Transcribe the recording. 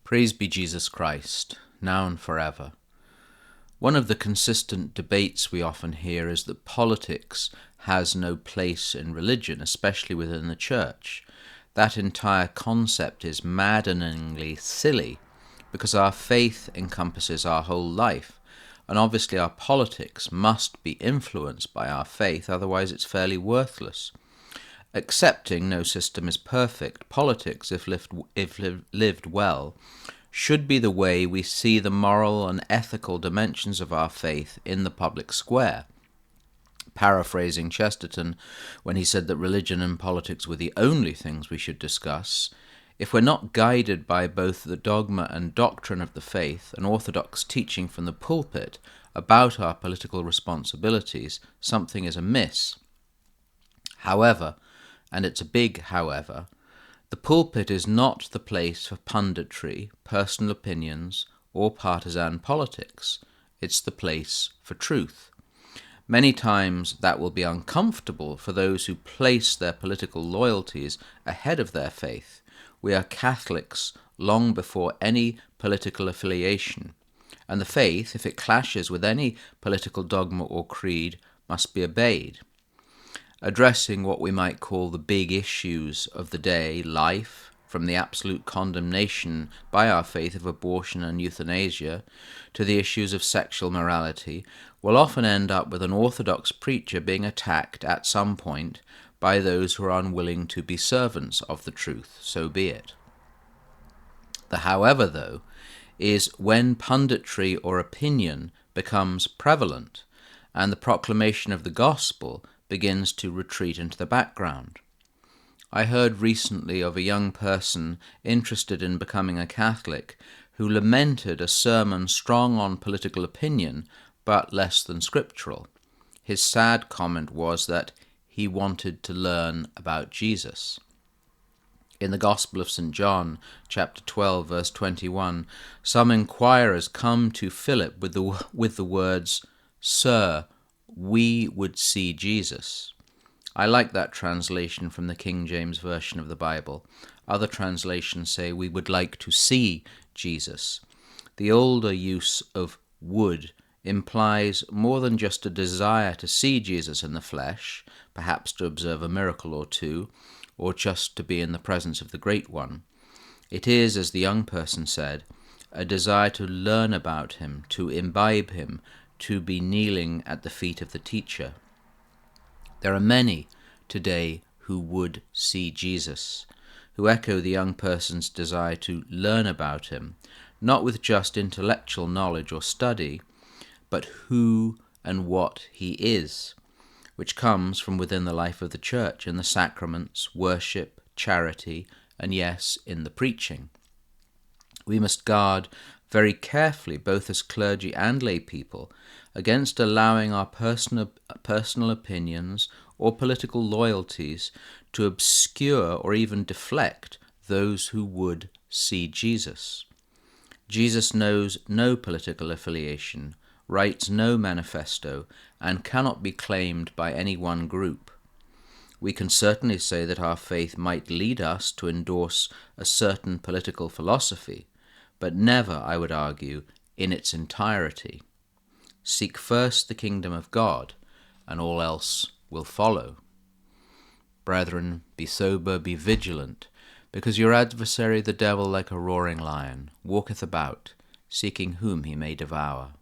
Praise be Jesus Christ, now and forever. One of the consistent debates we often hear is that politics has no place in religion, especially within the church. That entire concept is maddeningly silly, because our faith encompasses our whole life, and obviously our politics must be influenced by our faith, otherwise it's fairly worthless. Accepting no system is perfect, politics, if lived well, should be the way we see the moral and ethical dimensions of our faith in the public square. Paraphrasing Chesterton, when he said that religion and politics were the only things we should discuss, if we're not guided by both the dogma and doctrine of the faith and orthodox teaching from the pulpit about our political responsibilities, something is amiss. However, and it's a big however, the pulpit is not the place for punditry, personal opinions, or partisan politics. It's the place for truth. Many times that will be uncomfortable for those who place their political loyalties ahead of their faith. We are Catholics long before any political affiliation, and the faith, if it clashes with any political dogma or creed, must be obeyed. Addressing what we might call the big issues of the day, life, from the absolute condemnation by our faith of abortion and euthanasia to the issues of sexual morality, will often end up with an orthodox preacher being attacked at some point by those who are unwilling to be servants of the truth. So be it. The however, though, is when punditry or opinion becomes prevalent and the proclamation of the gospel begins to retreat into the background. I heard recently of a young person interested in becoming a Catholic who lamented a sermon strong on political opinion but less than scriptural. His sad comment was that he wanted to learn about Jesus. In the Gospel of St. John, chapter 12, verse 21, some inquirers come to Philip with the words, "Sir, we would see Jesus." I like that translation from the King James Version of the Bible. Other translations say, "We would like to see Jesus." The older use of would implies more than just a desire to see Jesus in the flesh, perhaps to observe a miracle or two, or just to be in the presence of the Great One. It is, as the young person said, a desire to learn about him, to imbibe him, to be kneeling at the feet of the teacher. There are many today who would see Jesus, who echo the young person's desire to learn about him, not with just intellectual knowledge or study, but who and what he is, which comes from within the life of the church in the sacraments, worship, charity, and yes, in the preaching. We must guard very carefully, both as clergy and lay people, against allowing our personal opinions or political loyalties to obscure or even deflect those who would see Jesus. Jesus knows no political affiliation, writes no manifesto, and cannot be claimed by any one group. We can certainly say that our faith might lead us to endorse a certain political philosophy, but never, I would argue, in its entirety. Seek first the kingdom of God, and all else will follow. Brethren, be sober, be vigilant, because your adversary the devil, like a roaring lion, walketh about, seeking whom he may devour.